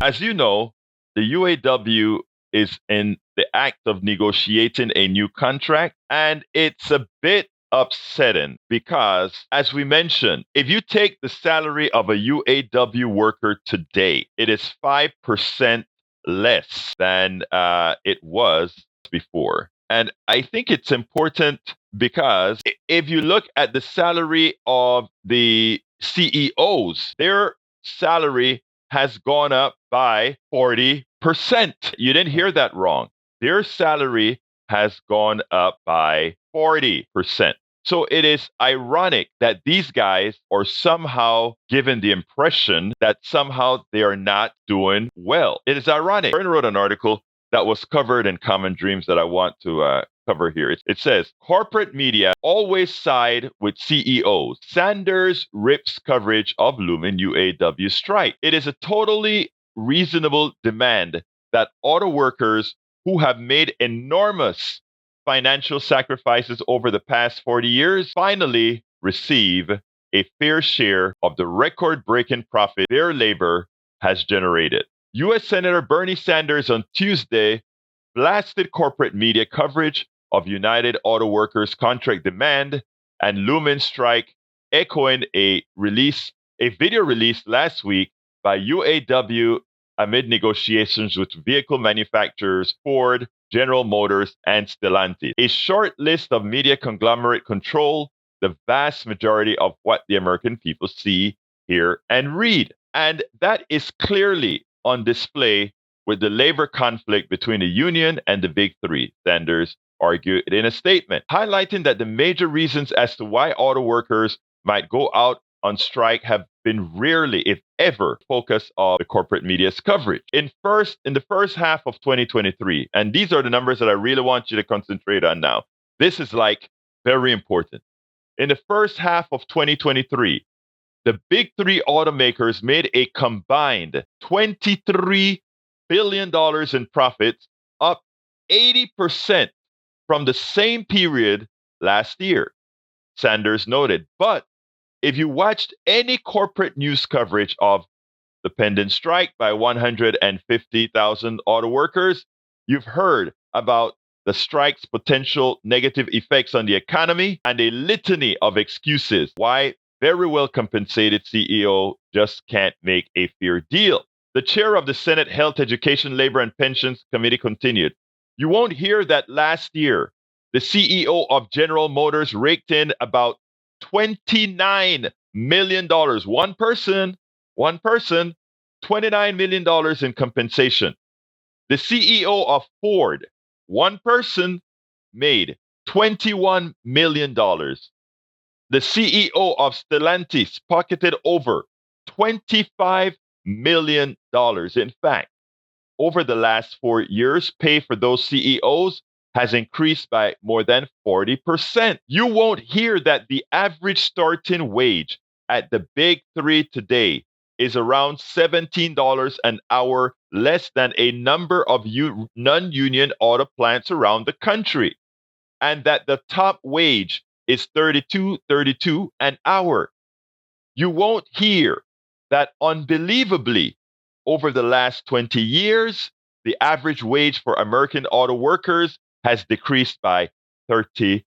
As you know, the UAW is in the act of negotiating a new contract, and it's a bit upsetting because, as we mentioned, if you take the salary of a UAW worker today, it is 5% less than it was before. And I think it's important because if you look at the salary of the CEOs, their salary has gone up by 40%. You didn't hear that wrong. Their salary has gone up by 40%. So it is ironic that these guys are somehow given the impression that somehow they are not doing well. It is ironic. I wrote an article that was covered in Common Dreams that I want to cover here. It says corporate media always side with CEOs. Sanders rips coverage of looming UAW strike. It is a totally reasonable demand that auto workers who have made enormous financial sacrifices over the past 40 years finally receive a fair share of the record breaking profit their labor has generated. U.S. Senator Bernie Sanders on Tuesday blasted corporate media coverage of United Auto Workers contract demand and Lumen strike, echoing a video released last week by UAW amid negotiations with vehicle manufacturers Ford, General Motors, and Stellantis. A short list of media conglomerate control the vast majority of what the American people see, hear, and read. And that is clearly on display with the labor conflict between the union and the big three, Sanders argued in a statement, highlighting that the major reasons as to why auto workers might go out on strike have been rarely, if ever, focus of the corporate media's coverage. In the first half of 2023, and these are the numbers that I really want you to concentrate on now. This is like very important. In the first half of 2023, the big three automakers made a combined $23 billion in profits, up 80% from the same period last year, Sanders noted. But if you watched any corporate news coverage of the pending strike by 150,000 auto workers, you've heard about the strike's potential negative effects on the economy and a litany of excuses why very well compensated CEO just can't make a fair deal. The chair of the Senate Health, Education, Labor, and Pensions Committee continued. You won't hear that last year, the CEO of General Motors raked in about $29 million. One person, $29 million in compensation. The CEO of Ford, one person, made $21 million. The CEO of Stellantis pocketed over $25 million. In fact, over the last 4 years, pay for those CEOs has increased by more than 40%. You won't hear that the average starting wage at the big three today is around $17 an hour, less than a number of non union auto plants around the country, and that the top wage is 32 an hour. You won't hear that unbelievably over the last 20 years, the average wage for American auto workers has decreased by 30%.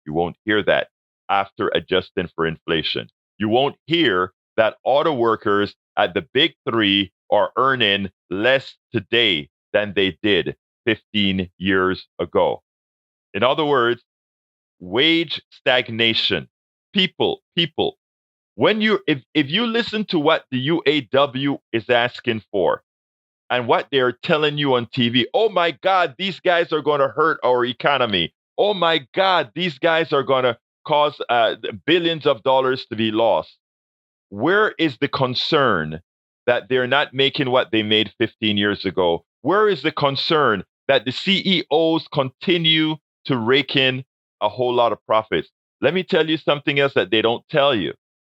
You won't hear that after adjusting for inflation. You won't hear that auto workers at the big three are earning less today than they did 15 years ago. In other words, wage stagnation. People, if you listen to what the UAW is asking for and what they're telling you on TV, oh my God, these guys are going to hurt our economy. Oh my God, these guys are going to cause billions of dollars to be lost. Where is the concern that they're not making what they made 15 years ago? Where is the concern that the CEOs continue to rake in a whole lot of profits? Let me tell you something else that they don't tell you.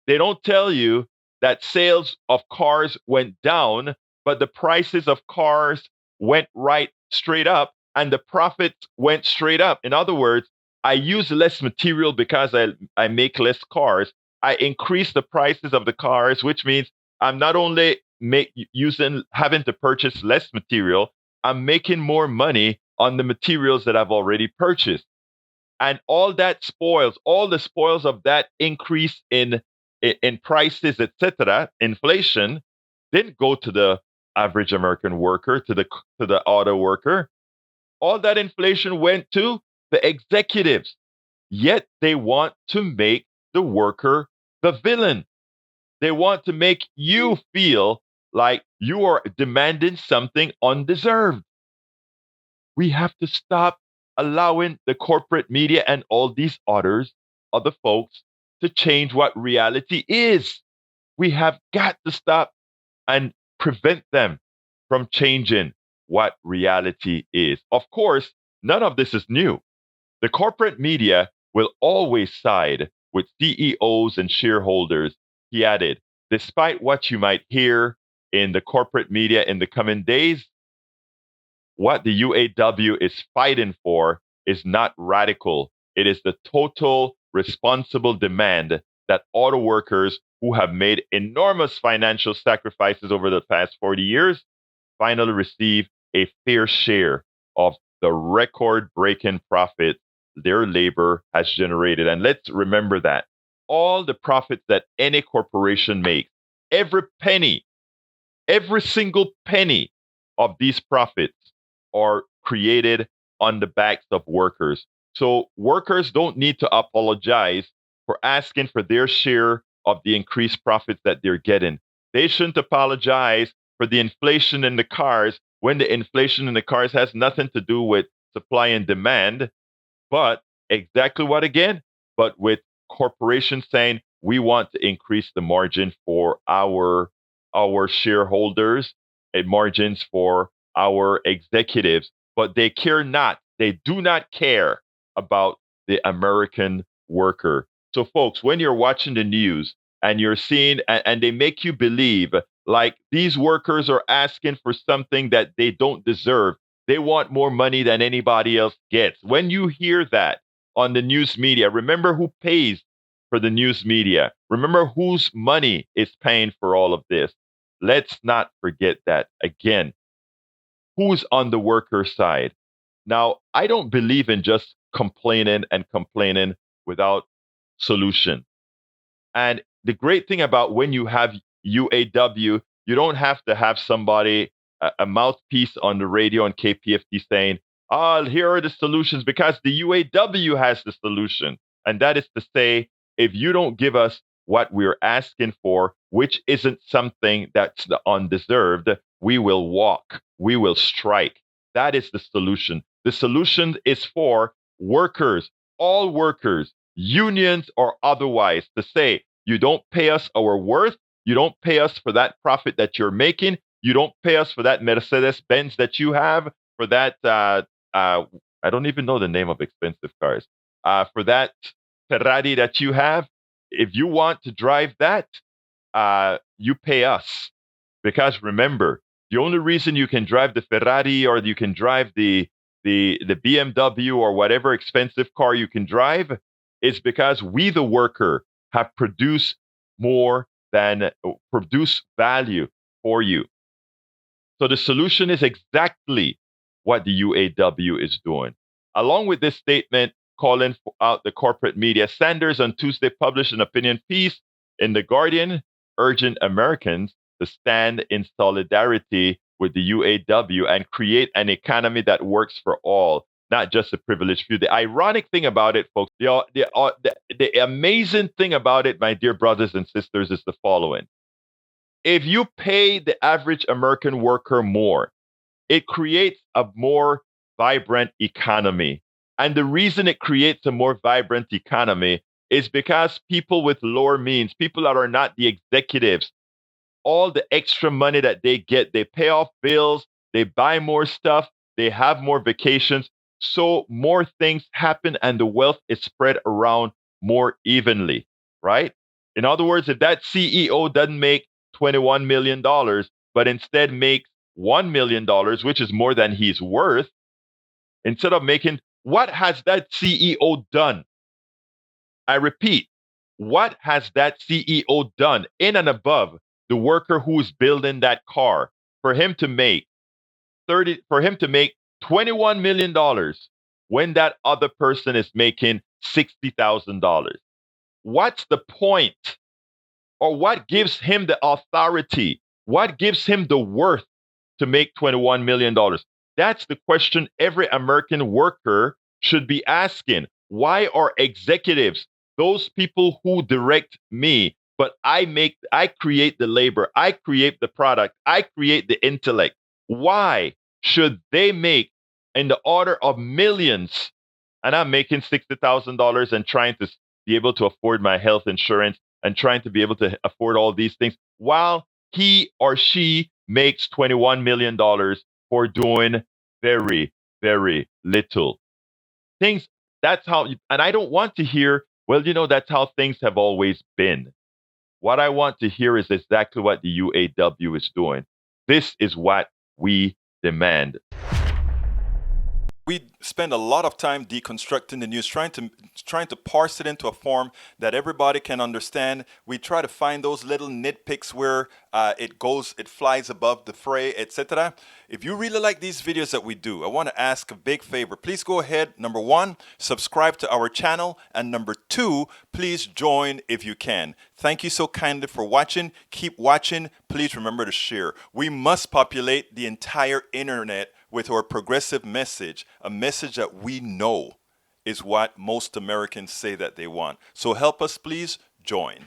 They don't tell you that sales of cars went down, but the prices of cars went right straight up and the profits went straight up. In other words, I use less material because I make less cars. I increase the prices of the cars, which means I'm not only using having to purchase less material, I'm making more money on the materials that I've already purchased. And all the spoils of that increase in prices, etc., inflation, didn't go to the average American worker, to the auto worker. All that inflation went to the executives. Yet they want to make the worker the villain. They want to make you feel like you are demanding something undeserved. We have to stop allowing the corporate media and all these other folks to change what reality is. We have got to stop and prevent them from changing what reality is. Of course, none of this is new. The corporate media will always side with CEOs and shareholders, he added. Despite what you might hear in the corporate media in the coming days, what the UAW is fighting for is not radical. It is the total responsible demand that auto workers who have made enormous financial sacrifices over the past 40 years finally receive a fair share of the record breaking profit their labor has generated. And let's remember that all the profits that any corporation makes, every penny, every single penny of these profits are created on the backs of workers. So workers don't need to apologize for asking for their share of the increased profits that they're getting. They shouldn't apologize for the inflation in the cars when the inflation in the cars has nothing to do with supply and demand, but exactly what again? But with corporations saying we want to increase the margin for our shareholders and margins for our executives, but they care not. They do not care about the American worker. So, folks, when you're watching the news and you're seeing, and they make you believe like these workers are asking for something that they don't deserve, they want more money than anybody else gets. When you hear that on the news media, remember who pays for the news media. Remember whose money is paying for all of this. Let's not forget that. Again, who's on the worker side? Now, I don't believe in just complaining and complaining without solution. And the great thing about when you have UAW, you don't have to have somebody, a mouthpiece on the radio on KPFT saying, oh, here are the solutions, because the UAW has the solution. And that is to say, if you don't give us what we're asking for, which isn't something that's undeserved, we will walk, we will strike. That is the solution. The solution is for workers, all workers, unions or otherwise, to say, you don't pay us our worth. You don't pay us for that profit that you're making. You don't pay us for that Mercedes Benz that you have, for that, I don't even know the name of expensive cars, for that Ferrari that you have. If you want to drive that, you pay us. Because remember, the only reason you can drive the Ferrari or you can drive the BMW or whatever expensive car you can drive is because we, the worker, have produced more than produce value for you. So the solution is exactly what the UAW is doing. Along with this statement calling out the corporate media, Sanders on Tuesday published an opinion piece in The Guardian urging Americans to stand in solidarity with the UAW and create an economy that works for all, not just the privileged few. The ironic thing about it, folks, the amazing thing about it, my dear brothers and sisters, is the following. If you pay the average American worker more, it creates a more vibrant economy. And the reason it creates a more vibrant economy is because people with lower means, people that are not the executives, all the extra money that they get, they pay off bills, they buy more stuff, they have more vacations. So more things happen and the wealth is spread around more evenly, right? In other words, if that CEO doesn't make $21 million, but instead makes $1 million, which is more than he's worth, instead of making, what has that CEO done? I repeat, what has that CEO done in and above the worker who's building that car, for him to make $21 million when that other person is making $60,000? What's the point? Or what gives him the authority? What gives him the worth to make $21 million? That's the question every American worker should be asking. Why are executives, those people who direct me, but I create the labor, I create the product, I create the intellect. Why should they make in the order of millions, and I'm making $60,000 and trying to be able to afford my health insurance and trying to be able to afford all these things, while he or she makes $21 million for doing very, very little things? That's how, and I don't want to hear, well, that's how things have always been. What I want to hear is exactly what the UAW is doing. This is what we demand. We spend a lot of time deconstructing the news, trying to parse it into a form that everybody can understand. We try to find those little nitpicks where it flies above the fray, etc. If you really like these videos that we do, I want to ask a big favor. Please go ahead. Number one, subscribe to our channel, and number two, please join if you can. Thank you so kindly for watching. Keep watching. Please remember to share. We must populate the entire internet with our progressive message, a message that we know is what most Americans say that they want. So help us, please join.